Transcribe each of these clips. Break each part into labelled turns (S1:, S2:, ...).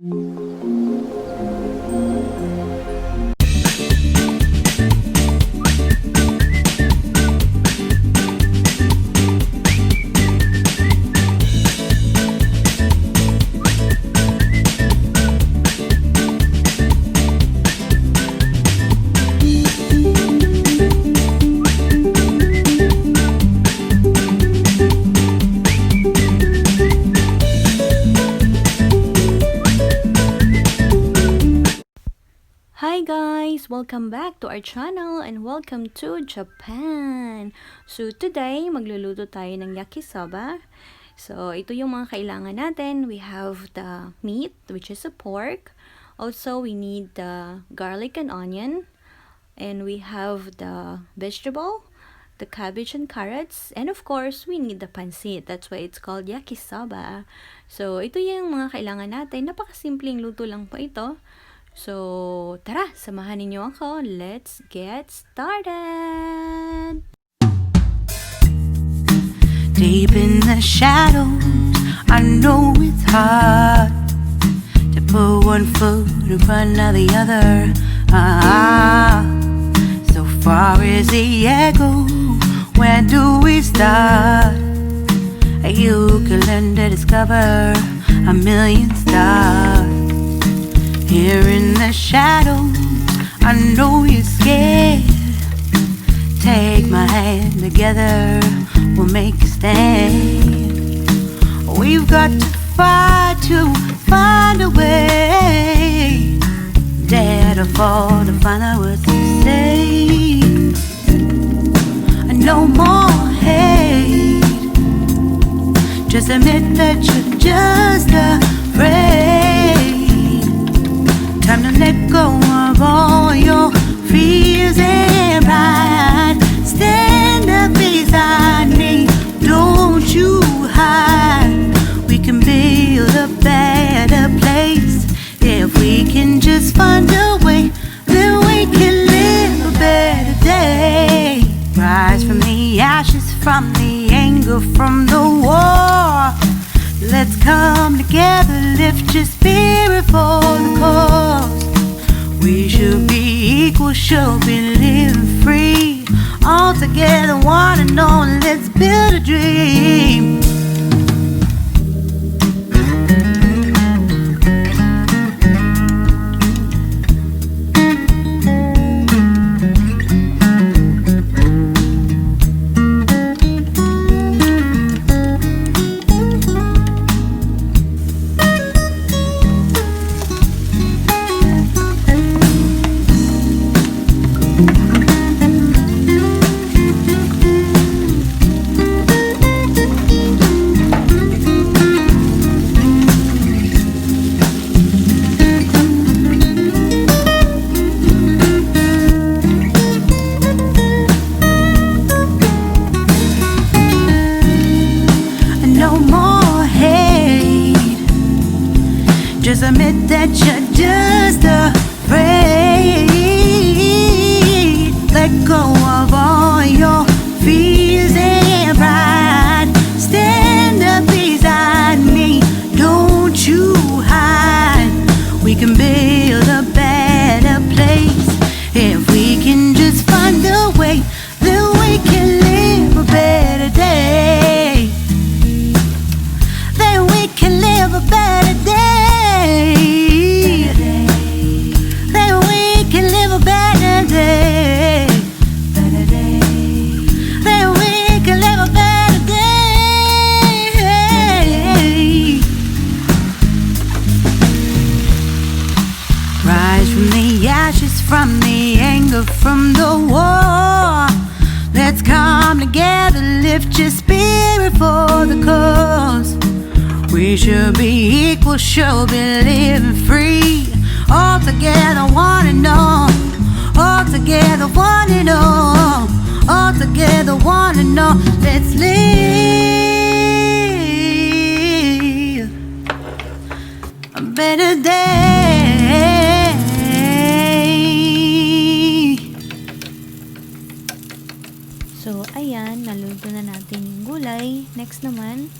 S1: Hi guys! Welcome back to our channel and welcome to Japan! So today, magluluto tayo ng yakisoba. So ito yung mga kailangan natin. We have the meat, which is a pork. Also, we need the garlic and onion. And we have the vegetable, the cabbage and carrots. And of course, we need the pancit. That's why it's called yakisoba. So ito yung mga kailangan natin. Napakasimpleng luto lang po ito. So, tara, samahan ninyo ako. Let's get started!
S2: Deep in the shadows, I know it's hard to put one foot in front of the other. So far as the echo, where do we start? You can learn to discover a million stars. Here in the shadows, I know you're scared. Take my hand, together we'll make a stand. We've got to fight to find a way. Dare to fall to find out what to say. No more hate. Just admit that you're just afraid. Time to let go of all your fears and pride. Stand up beside me, don't you hide. We can build a better place. If we can just find a way, then we can live a better day. Rise from the ashes, from the anger, from the war. Let's come together, lift your spirit for the cause. We should be equal, should be living free. All together, one and all, let's build a dream. Just admit that you're just afraid. Let go of all your fears and pride. Stand up beside me, don't you hide. We can build a better place. If we can just find a way, then we can live a better day. Then we can live a better day. Then we can live a better day. Then we can live a better day. Rise from the ashes, from the anger, from the war. Let's come together, lift your spirit for the cause. We should be equal, should be living free. All together, one and all. All together, one and all. All together, one and all. Let's live a better day.
S1: So, ayan, naluto na natin yung gulay. Next naman,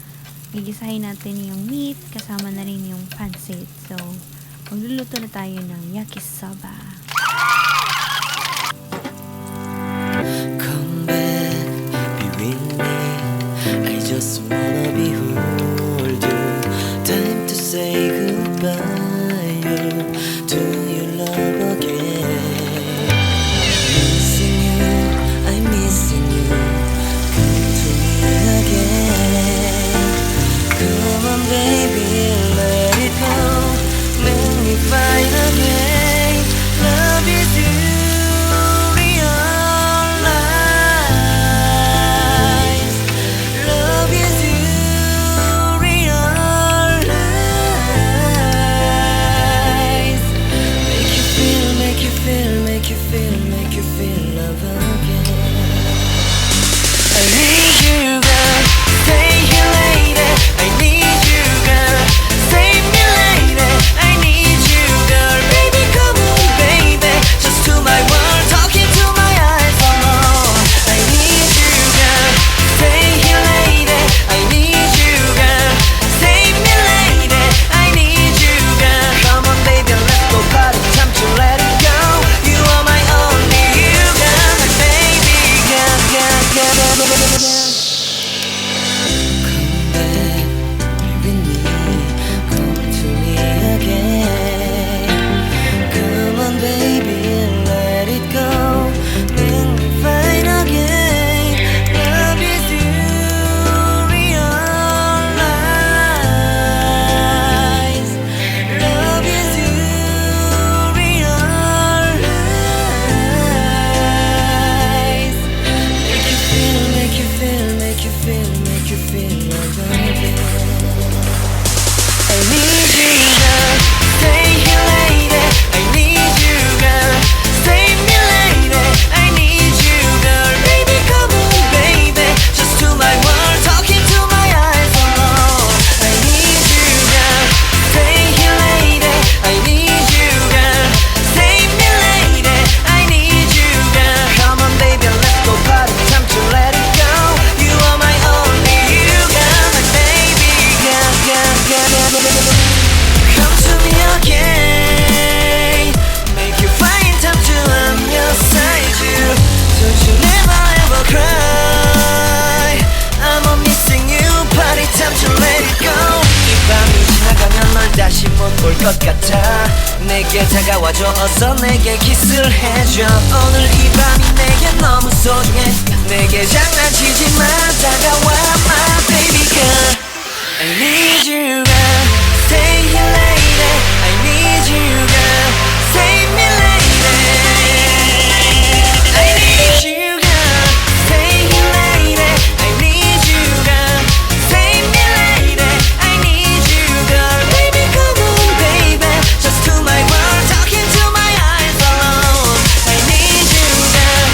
S1: gigisahin natin yung meat, kasama na rin yung pancit. So, magluluto na tayo ng yakisoba.
S3: Come back, be with me. I just wanna behold you. Time to say goodbye to your love again. Missing you, I'm missing you. Come to me again. Come on, baby, let it go. Make me find again. Love is you. 것 같아 내게 다가와줘 어서 내게 키스를 해줘 오늘 이 밤이 내게 너무 소중해 내게 장난치지 마 다가와 my baby girl I need you girl stay here lady I need you girl save me lady I need you girl stay here lady I need you girl save me lady I need you girl baby come on baby just to my world talking to my eyes alone I need you girl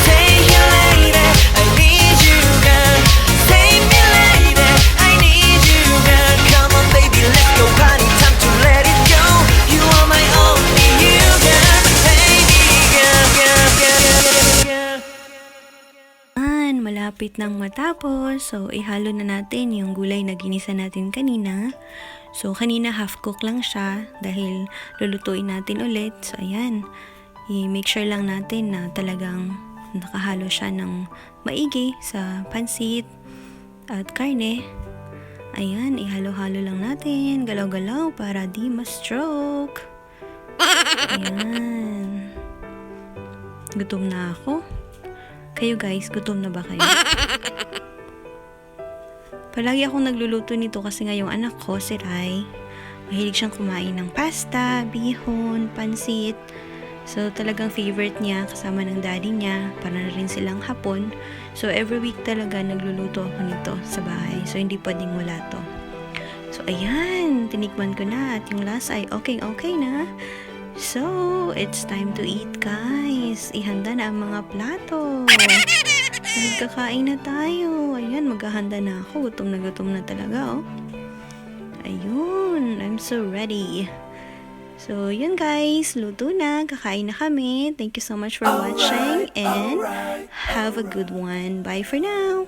S3: stay here lady I need you girl save me lady I need you girl come on baby let's go party time to let it go you are my only you girl baby girl
S1: Malapit nang matapos. So, ihalo na natin yung gulay na ginisa natin kanina. So, kanina half cook lang siya dahil lulutuin natin ulit. So, ayan. I-make sure lang natin na talagang nakahalo siya ng maigi sa pansit at karne. Ayan, ihalo-halo lang natin. Galaw-galaw para di ma-stroke. Ayan. Gutom na ako. Kayo guys, gutom na ba kayo? Palagi akong nagluluto nito kasi nga yung anak ko, si Rai, mahilig siyang kumain ng pasta, bihon, pansit. So talagang favorite niya kasama ng daddy niya, para na rin silang hapon. So every week talaga nagluluto ako nito sa bahay. So hindi pwedeng wala to. So ayan, tinikman ko na at yung last ay okay na. So, it's time to eat guys. Ihanda na ang mga plato. Nagkakain na tayo. Ayan, maghahanda na ako. Gutom na talaga, oh. Ayun, I'm so ready. So, yun guys. Luto na. Kakain na kami. Thank you so much for watching. And have a good one. Bye for now.